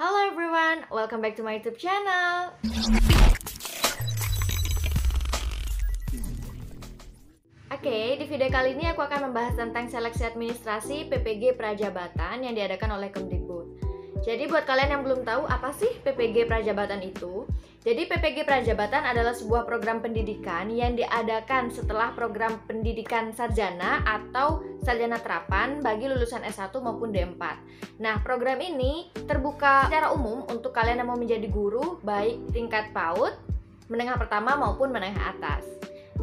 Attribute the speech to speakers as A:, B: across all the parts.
A: Halo everyone, welcome back to my YouTube channel. Oke, di video kali ini aku akan membahas tentang seleksi administrasi PPG Prajabatan yang diadakan oleh Kemdikbud. Jadi buat kalian yang belum tahu apa sih PPG Prajabatan itu? Jadi PPG Prajabatan adalah sebuah program pendidikan yang diadakan setelah program pendidikan sarjana atau sarjana terapan bagi lulusan S1 maupun D4. Nah, program ini terbuka secara umum untuk kalian yang mau menjadi guru baik tingkat PAUD, menengah pertama maupun menengah atas.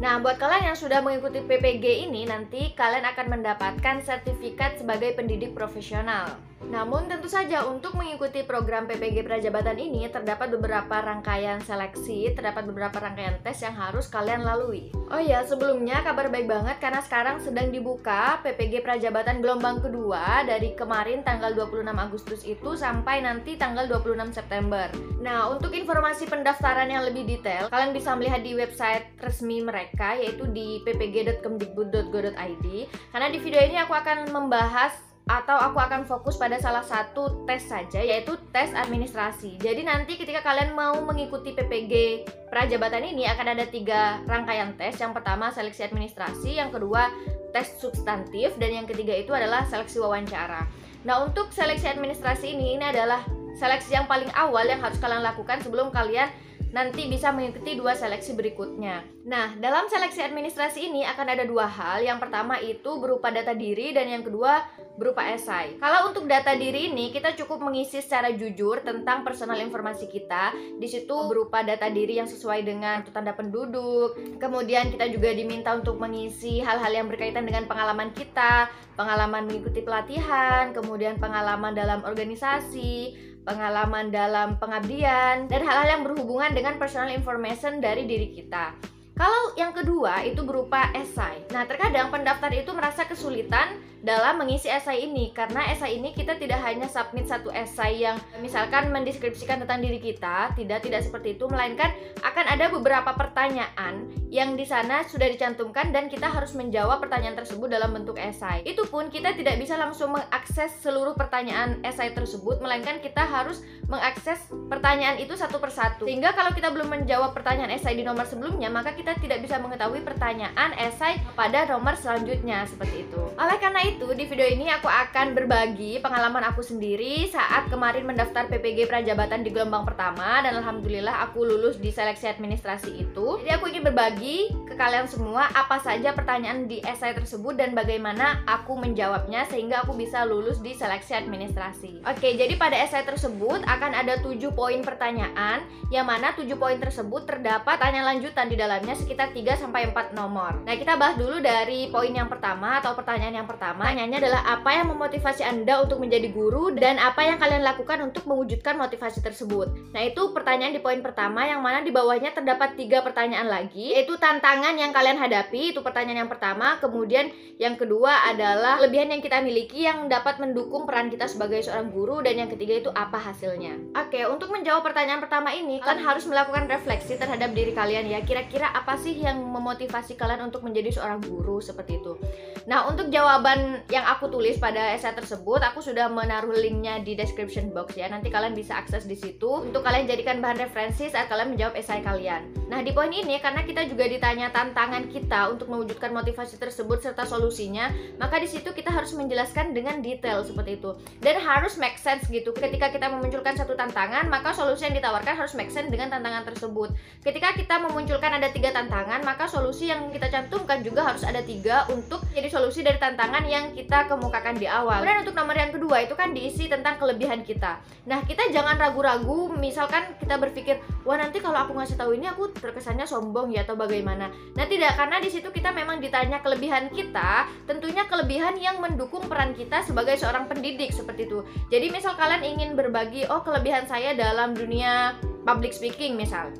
A: Nah, buat kalian yang sudah mengikuti PPG ini, nanti kalian akan mendapatkan sertifikat sebagai pendidik profesional. Namun tentu saja untuk mengikuti program PPG Prajabatan ini terdapat beberapa rangkaian seleksi, terdapat beberapa rangkaian tes yang harus kalian lalui. Oh ya, sebelumnya kabar baik banget karena sekarang sedang dibuka PPG Prajabatan gelombang kedua dari kemarin tanggal 26 Agustus itu sampai nanti tanggal 26 September. Nah, untuk informasi pendaftaran yang lebih detail, kalian bisa melihat di website resmi mereka yaitu di ppg.kemdikbud.go.id. Karena di video ini aku akan membahas atau aku akan fokus pada salah satu tes saja, yaitu tes administrasi. Jadi nanti ketika kalian mau mengikuti PPG Prajabatan ini akan ada 3 rangkaian tes. Yang pertama seleksi administrasi, yang kedua tes substantif, dan yang ketiga itu adalah seleksi wawancara. Nah, untuk seleksi administrasi ini adalah seleksi yang paling awal yang harus kalian lakukan sebelum kalian nanti bisa mengikuti 2 seleksi berikutnya. Nah, dalam seleksi administrasi ini akan ada 2 hal. Yang pertama itu berupa data diri dan yang kedua berupa esai. Kalau untuk data diri ini kita cukup mengisi secara jujur tentang personal informasi kita. Di situ berupa data diri yang sesuai dengan tanda penduduk. Kemudian kita juga diminta untuk mengisi hal-hal yang berkaitan dengan pengalaman kita, pengalaman mengikuti pelatihan, kemudian pengalaman dalam organisasi, pengalaman dalam pengabdian, dan hal-hal yang berhubungan dengan personal information dari diri kita. Kalau yang kedua itu berupa esai. Nah, terkadang pendaftar itu merasa kesulitan dalam mengisi esai ini karena esai ini kita tidak hanya submit satu esai yang misalkan mendeskripsikan tentang diri kita, tidak seperti itu, melainkan akan ada beberapa pertanyaan yang di sana sudah dicantumkan dan kita harus menjawab pertanyaan tersebut dalam bentuk esai. Itu pun kita tidak bisa langsung mengakses seluruh pertanyaan esai tersebut, melainkan kita harus mengakses pertanyaan itu satu persatu. Sehingga kalau kita belum menjawab pertanyaan esai di nomor sebelumnya, maka kita tidak bisa mengetahui pertanyaan esai pada nomor selanjutnya, seperti itu. Oleh karena itu, di video ini aku akan berbagi pengalaman aku sendiri saat kemarin mendaftar PPG Prajabatan di gelombang pertama, dan alhamdulillah aku lulus di seleksi administrasi itu. Jadi aku ingin berbagi ke kalian semua apa saja pertanyaan di esai tersebut dan bagaimana aku menjawabnya sehingga aku bisa lulus di seleksi administrasi. Oke, jadi pada esai tersebut akan ada 7 poin pertanyaan, yang mana 7 poin tersebut terdapat tanya lanjutan di dalamnya sekitar 3-4 nomor. Nah, kita bahas dulu dari poin yang pertama atau pertanyaan yang pertama. Pertanyaannya adalah apa yang memotivasi Anda untuk menjadi guru dan apa yang kalian lakukan untuk mewujudkan motivasi tersebut. Nah, itu pertanyaan di poin pertama, yang mana di bawahnya terdapat 3 pertanyaan lagi, yaitu tantangan yang kalian hadapi, itu pertanyaan yang pertama. Kemudian yang kedua adalah kelebihan yang kita miliki yang dapat mendukung peran kita sebagai seorang guru, dan yang ketiga itu apa hasilnya. Oke, untuk menjawab pertanyaan pertama ini kalian harus melakukan refleksi terhadap diri kalian ya. Kira-kira apa sih yang memotivasi kalian untuk menjadi seorang guru, seperti itu. Nah, untuk jawaban yang aku tulis pada esai tersebut, aku sudah menaruh linknya di description box ya. Nanti kalian bisa akses di situ untuk kalian jadikan bahan referensi saat kalian menjawab esai kalian. Nah, di poin ini karena kita juga ditanya tantangan kita untuk mewujudkan motivasi tersebut serta solusinya, maka di situ kita harus menjelaskan dengan detail seperti itu. Dan harus make sense gitu. Ketika kita memunculkan satu tantangan, maka solusi yang ditawarkan harus make sense dengan tantangan tersebut. Ketika kita memunculkan ada 3 tantangan, maka solusi yang kita cantumkan juga harus ada 3 untuk jadi solusi dari tantangan yang kita kemukakan di awal. Kemudian untuk nomor yang kedua itu kan diisi tentang kelebihan kita. Nah, kita jangan ragu-ragu, misalkan kita berpikir, wah nanti kalau aku ngasih tahu ini aku terkesannya sombong ya atau bagaimana. Nah, tidak, karena di situ kita memang ditanya kelebihan kita, tentunya kelebihan yang mendukung peran kita sebagai seorang pendidik, seperti itu. Jadi misal kalian ingin berbagi, oh kelebihan saya dalam dunia public speaking misal.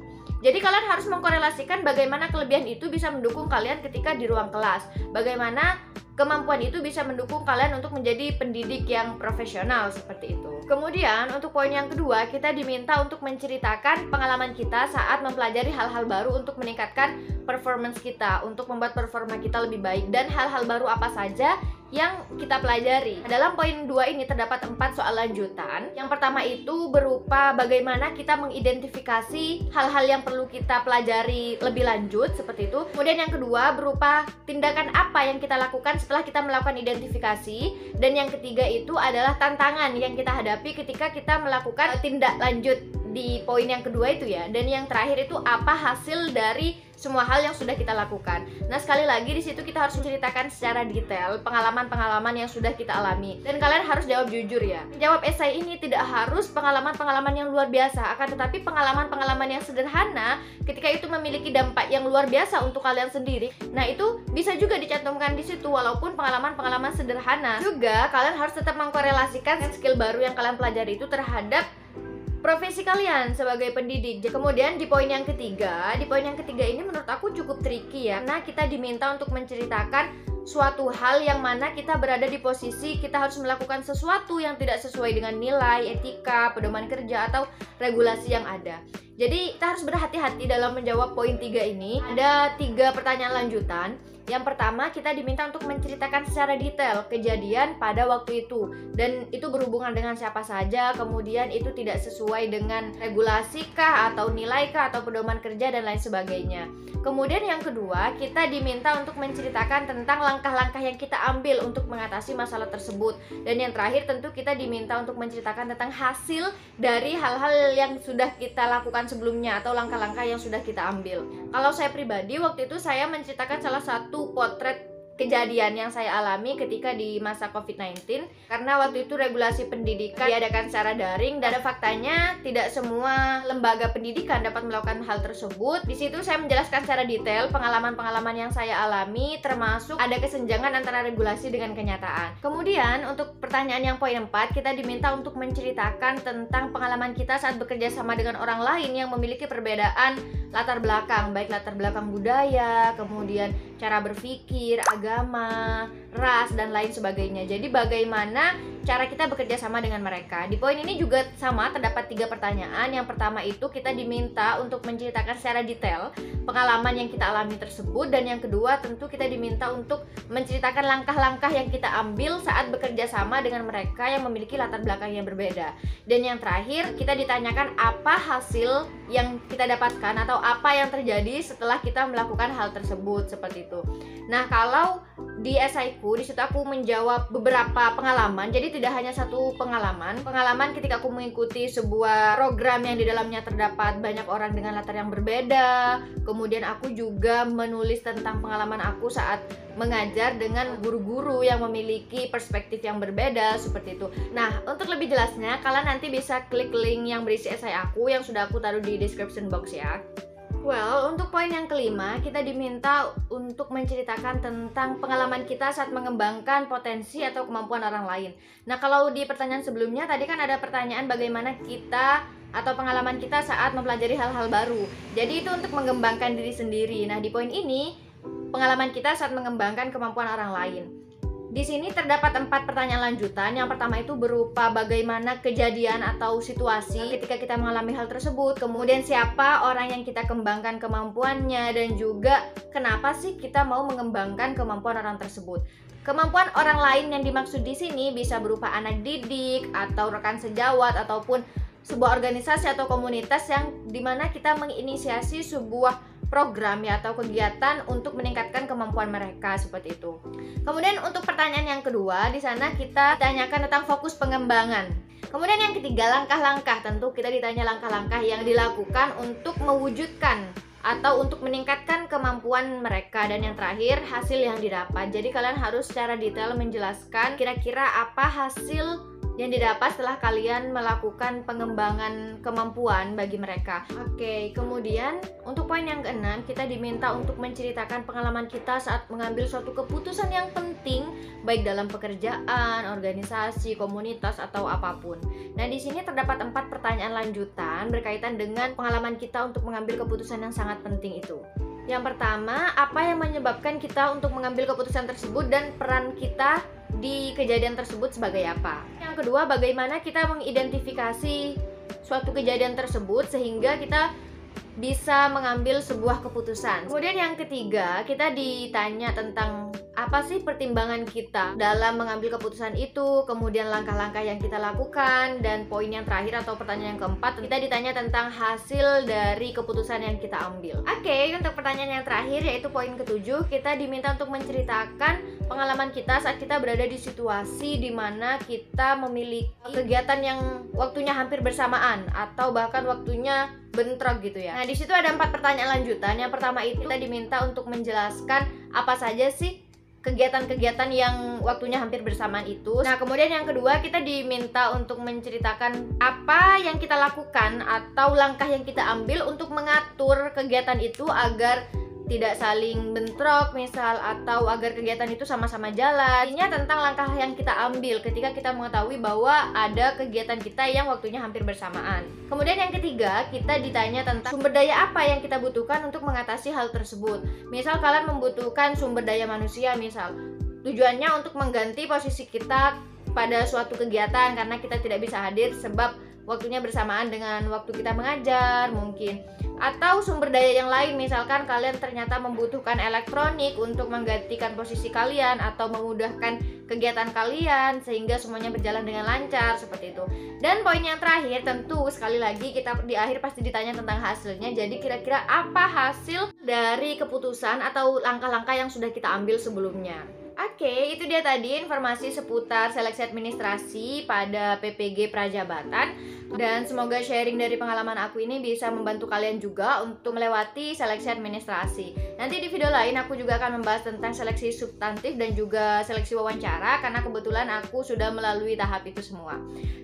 A: Jadi kalian harus mengkorelasikan bagaimana kelebihan itu bisa mendukung kalian ketika di ruang kelas. Bagaimana kemampuan itu bisa mendukung kalian untuk menjadi pendidik yang profesional, seperti itu. Kemudian untuk poin yang kedua, kita diminta untuk menceritakan pengalaman kita saat mempelajari hal-hal baru untuk meningkatkan performance kita, untuk membuat performa kita lebih baik, dan hal-hal baru apa saja yang kita pelajari. Dalam poin 2 ini terdapat 4 soal lanjutan. Yang pertama itu berupa bagaimana kita mengidentifikasi hal-hal yang perlu kita pelajari lebih lanjut, seperti itu. Kemudian yang kedua berupa tindakan apa yang kita lakukan setelah kita melakukan identifikasi. Dan yang ketiga itu adalah tantangan yang kita hadapi ketika kita melakukan tindak lanjut di poin yang kedua itu ya. Dan yang terakhir itu apa hasil dari semua hal yang sudah kita lakukan. Nah, sekali lagi di situ kita harus menceritakan secara detail pengalaman-pengalaman yang sudah kita alami. Dan kalian harus jawab jujur ya. Jawab esai ini tidak harus pengalaman-pengalaman yang luar biasa, akan tetapi pengalaman-pengalaman yang sederhana ketika itu memiliki dampak yang luar biasa untuk kalian sendiri. Nah, itu bisa juga dicantumkan di situ walaupun pengalaman-pengalaman sederhana. Juga kalian harus tetap mengkorelasikan skill baru yang kalian pelajari itu terhadap profesi kalian sebagai pendidik. Kemudian di poin yang ketiga ini menurut aku cukup tricky ya. Karena kita diminta untuk menceritakan suatu hal yang mana kita berada di posisi kita harus melakukan sesuatu yang tidak sesuai dengan nilai, etika, pedoman kerja, atau regulasi yang ada. Jadi kita harus berhati-hati dalam menjawab poin 3 ini. Ada 3 pertanyaan lanjutan. Yang pertama, kita diminta untuk menceritakan secara detail kejadian pada waktu itu. Dan itu berhubungan dengan siapa saja, kemudian itu tidak sesuai dengan regulasi kah, atau nilai kah, atau pedoman kerja, dan lain sebagainya. Kemudian yang kedua, kita diminta untuk menceritakan tentang langkah-langkah yang kita ambil untuk mengatasi masalah tersebut. Dan yang terakhir tentu kita diminta untuk menceritakan tentang hasil dari hal-hal yang sudah kita lakukan sebelumnya, atau langkah-langkah yang sudah kita ambil. Kalau saya pribadi, waktu itu saya menceritakan salah satu potret kejadian yang saya alami ketika di masa COVID-19. Karena waktu itu regulasi pendidikan diadakan secara daring, dan faktanya tidak semua lembaga pendidikan dapat melakukan hal tersebut. Di situ saya menjelaskan secara detail pengalaman-pengalaman yang saya alami, termasuk ada kesenjangan antara regulasi dengan kenyataan. Kemudian untuk pertanyaan yang poin 4, kita diminta untuk menceritakan tentang pengalaman kita saat bekerja sama dengan orang lain yang memiliki perbedaan latar belakang, baik latar belakang budaya, kemudian cara berpikir, agama, ras, dan lain sebagainya. Jadi bagaimana cara kita bekerja sama dengan mereka. Di poin ini juga sama, terdapat 3 pertanyaan. Yang pertama itu kita diminta untuk menceritakan secara detail pengalaman yang kita alami tersebut. Dan yang kedua tentu kita diminta untuk menceritakan langkah-langkah yang kita ambil saat bekerja sama dengan mereka yang memiliki latar belakang yang berbeda. Dan yang terakhir kita ditanyakan apa hasil yang kita dapatkan atau apa yang terjadi setelah kita melakukan hal tersebut, seperti itu. Nah, kalau di esaiku, di situ aku menjawab beberapa pengalaman. Jadi tidak hanya satu pengalaman ketika aku mengikuti sebuah program yang di dalamnya terdapat banyak orang dengan latar yang berbeda. Kemudian aku juga menulis tentang pengalaman aku saat mengajar dengan guru-guru yang memiliki perspektif yang berbeda, seperti itu. Nah, untuk lebih jelasnya kalian nanti bisa klik link yang berisi esai aku yang sudah aku taruh di description box ya. Well, untuk poin yang kelima, kita diminta untuk menceritakan tentang pengalaman kita saat mengembangkan potensi atau kemampuan orang lain. Nah, kalau di pertanyaan sebelumnya tadi kan ada pertanyaan bagaimana kita atau pengalaman kita saat mempelajari hal-hal baru. Jadi itu untuk mengembangkan diri sendiri. Nah, di poin ini, pengalaman kita saat mengembangkan kemampuan orang lain. Di sini terdapat 4 pertanyaan lanjutan. Yang pertama itu berupa bagaimana kejadian atau situasi ketika kita mengalami hal tersebut. Kemudian siapa orang yang kita kembangkan kemampuannya, dan juga kenapa sih kita mau mengembangkan kemampuan orang tersebut. Kemampuan orang lain yang dimaksud di sini bisa berupa anak didik atau rekan sejawat ataupun sebuah organisasi atau komunitas yang dimana kita menginisiasi sebuah program ya atau kegiatan untuk meningkatkan kemampuan mereka, seperti itu. Kemudian untuk pertanyaan yang kedua, di sana kita ditanyakan tentang fokus pengembangan. Kemudian yang ketiga, langkah-langkah. Tentu kita ditanya langkah-langkah yang dilakukan untuk mewujudkan atau untuk meningkatkan kemampuan mereka. Dan yang terakhir, hasil yang didapat. Jadi kalian harus secara detail menjelaskan kira-kira apa hasil yang didapat setelah kalian melakukan pengembangan kemampuan bagi mereka. Oke, kemudian untuk poin yang keenam, kita diminta untuk menceritakan pengalaman kita saat mengambil suatu keputusan yang penting, baik dalam pekerjaan, organisasi, komunitas, atau apapun. Nah, di sini terdapat 4 pertanyaan lanjutan berkaitan dengan pengalaman kita untuk mengambil keputusan yang sangat penting itu. Yang pertama, apa yang menyebabkan kita untuk mengambil keputusan tersebut dan peran kita di kejadian tersebut sebagai apa. Yang kedua, bagaimana kita mengidentifikasi suatu kejadian tersebut sehingga kita bisa mengambil sebuah keputusan. Kemudian yang ketiga, kita ditanya tentang apa sih pertimbangan kita dalam mengambil keputusan itu, kemudian langkah-langkah yang kita lakukan, dan poin yang terakhir atau pertanyaan yang keempat, kita ditanya tentang hasil dari keputusan yang kita ambil. Oke, untuk pertanyaan yang terakhir yaitu poin ketujuh, kita diminta untuk menceritakan pengalaman kita saat kita berada di situasi di mana kita memiliki kegiatan yang waktunya hampir bersamaan atau bahkan waktunya bentrok gitu ya. Nah, di situ ada 4 pertanyaan lanjutan. Yang pertama itu kita diminta untuk menjelaskan apa saja sih kegiatan-kegiatan yang waktunya hampir bersamaan itu. Nah, kemudian yang kedua kita diminta untuk menceritakan apa yang kita lakukan atau langkah yang kita ambil untuk mengatur kegiatan itu agar tidak saling bentrok misal, atau agar kegiatan itu sama-sama jalan. Intinya tentang langkah yang kita ambil ketika kita mengetahui bahwa ada kegiatan kita yang waktunya hampir bersamaan. Kemudian yang ketiga, kita ditanya tentang sumber daya apa yang kita butuhkan untuk mengatasi hal tersebut. Misal kalian membutuhkan sumber daya manusia, misal tujuannya untuk mengganti posisi kita pada suatu kegiatan karena kita tidak bisa hadir sebab waktunya bersamaan dengan waktu kita mengajar mungkin. Atau sumber daya yang lain, misalkan kalian ternyata membutuhkan elektronik untuk menggantikan posisi kalian atau memudahkan kegiatan kalian sehingga semuanya berjalan dengan lancar, seperti itu. Dan poin yang terakhir, tentu sekali lagi kita di akhir pasti ditanya tentang hasilnya. Jadi kira-kira apa hasil dari keputusan atau langkah-langkah yang sudah kita ambil sebelumnya. Oke, itu dia tadi informasi seputar seleksi administrasi pada PPG Prajabatan. Dan semoga sharing dari pengalaman aku ini bisa membantu kalian juga untuk melewati seleksi administrasi. Nanti di video lain aku juga akan membahas tentang seleksi substantif dan juga seleksi wawancara, karena kebetulan aku sudah melalui tahap itu semua.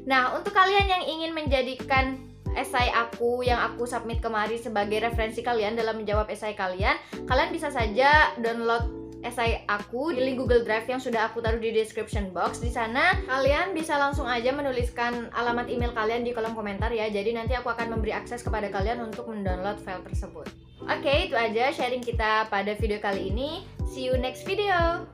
A: Nah, untuk kalian yang ingin menjadikan esai aku yang aku submit kemarin sebagai referensi kalian dalam menjawab esai kalian, kalian bisa saja download esai aku di link Google Drive yang sudah aku taruh di description box. Di sana kalian bisa langsung aja menuliskan alamat email kalian di kolom komentar ya. Jadi nanti aku akan memberi akses kepada kalian untuk mendownload file tersebut. Oke, itu aja sharing kita pada video kali ini. See you next video.